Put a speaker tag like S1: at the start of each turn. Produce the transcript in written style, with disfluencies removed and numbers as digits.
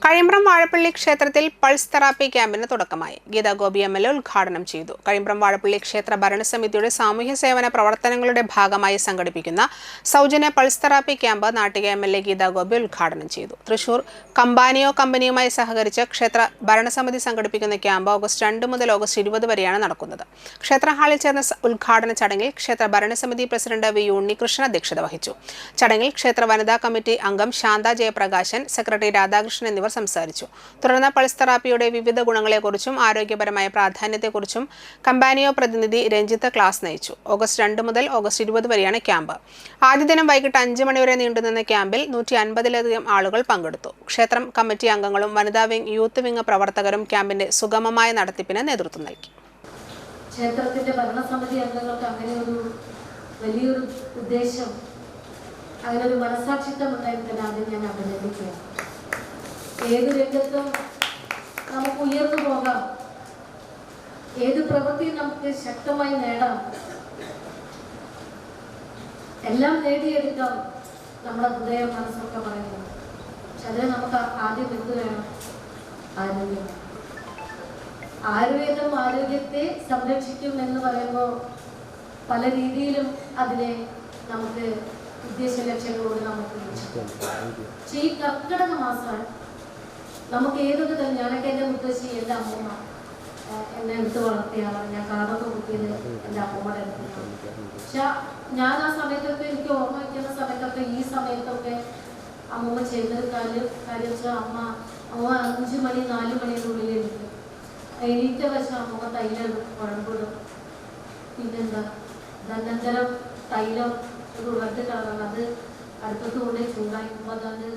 S1: കഴിമ്പ്രം വാഴപ്പള്ളി ക്ഷേത്രത്തിൽ pulse therapy ക്യാമ്പിന് തുടക്കമായി. ഗീതാ ഗോപി എം.എൽ.എ. ഉദ്ഘാടനം ചെയ്തു. കഴിമ്പ്രം വാഴപ്പള്ളി ക്ഷേത്ര ഭരണസമിതിയുടെ സാമൂഹ്യ സേവന പ്രവർത്തനങ്ങളുടെ ഭാഗമായി സംഘടിപ്പിക്കുന്ന സൗജന്യ pulse therapy camp Nattika MLA. Geetha Gopi ഉദ്ഘാടനം ചെയ്തു. തൃശൂർ കമ്പാനിയോ കമ്പനിയുമായി സഹകരിച്ച് ക്ഷേത്ര ഭരണസമിതി സംഘടിപ്പിക്കുന്ന ക്യാമ്പ് ഓഗസ്റ്റ് 2 മുതൽ ഓഗസ്റ്റ് 20 വരെയാണ് നടക്കുന്നത്. ക്ഷേത്ര ഹാളിൽ ചേർന്ന ഉദ്ഘാടന ചടങ്ങിൽ ക്ഷേത്ര ഭരണസമിതി പ്രസിഡന്റ് വി ഉണ്ണികൃഷ്ണൻ അധ്യക്ഷത വഹിച്ചു. ചടങ്ങിൽ ക്ഷേത്ര വനിതാ കമ്മിറ്റി അംഗം ശാന്ത ജയപ്രകാശൻ, സെക്രട്ടറി രാധാകൃഷ്ണൻ എന്നിവർ സംസാരിച്ചു. തുടർന്ന് പൾസ് തെറാപ്പിയുടെ വിവിധ ഗുണങ്ങളെക്കുറിച്ചും ആരോഗ്യപരമായ പ്രാധാന്യത്തെക്കുറിച്ചും കമ്പാനിയോ പ്രതിനിധി രഞ്ജിത്ത് ക്ലാസ് നയിച്ചു. ഓഗസ്റ്റ് 2 മുതൽ ഓഗസ്റ്റ് 20 വരെയാണ് ക്യാമ്പ്. ആദ്യ ദിനം വൈകിട്ട് 5 മണി വരെ നീണ്ടുനിന്ന ക്യാമ്പിൽ 150-ലധികം ആളുകൾ പങ്കെടുത്തു. ക്ഷേത്രം കമ്മിറ്റി അംഗങ്ങളും വനിതാ വിംഗ്, യൂത്ത് വിംഗ് പ്രവർത്തകരും ക്യാമ്പിന്റെ സുഗമമായ നടത്തിപ്പിന് നേതൃത്വം നൽകി.
S2: ക്ഷേത്രത്തിന്റെ ഭരണസമിതി അംഗങ്ങൾക്ക് അങ്ങനെ ഒരു വലിയൊരു ഉദ്ദേശം, അങ്ങനെ ഒരു മനസാക്ഷിത്വം ഉണ്ടായിട്ട് ആദ്യം ഞാൻ അഭിനന്ദിക്കുകയാണ്. ഏത് രംഗത്തും നമുക്ക് ഉയർന്നു പോകാം, ഏത് പ്രവൃത്തിയും നമുക്ക് ശക്തമായി നേടാം, എല്ലാം നേടിയെടുക്കാം നമ്മുടെ ഹൃദയം, മനസ്സൊക്കെ പറയുന്നത്. പക്ഷെ അതിന് നമുക്ക് ആദ്യം എന്ത് വേണം? ആരോഗ്യം. ആയുർവേദം ആരോഗ്യത്തെ സംരക്ഷിക്കും എന്ന് പറയുമ്പോൾ പല രീതിയിലും അതിനെ നമുക്ക് ഉദ്ദേശ ലക്ഷ്യങ്ങളോട് നമുക്ക് പക്ഷേ ഈ കർക്കിടക മാസം നമുക്ക് ഏതൊക്കെ തന്നെ, ഞാനൊക്കെ എൻ്റെ മുത്തശ്ശി, എൻ്റെ അമ്മൂമ്മ എന്നെ എടുത്ത് വളർത്തിയാണ്. ഞാൻ കാടൊക്കെ കുത്തിയത് എൻ്റെ അമ്മൂമ്മയുടെ അടുത്താണ്. പക്ഷെ ഞാൻ ആ സമയത്തൊക്കെ, എനിക്ക് ഓർമ്മ വയ്ക്കുന്ന സമയത്തൊക്കെ, ഈ സമയത്തൊക്കെ അമ്മൂമ്മ ചെയ്യുന്നൊരു കാര്യം വെച്ചാൽ അമ്മ 5 മണി 4 മണിയുടെ എണീറ്റ് എണീറ്റ വശം അമ്മൂമ്മ തൈലം കുഴമ്പിടും. പിന്നെന്താ, ധനന്തരം തൈലം ഒരു റെഡ് കളറാണ്, അത് അടുപ്പത്ത് കൊണ്ടേ ചൂടാക്കുമ്പോൾ അത്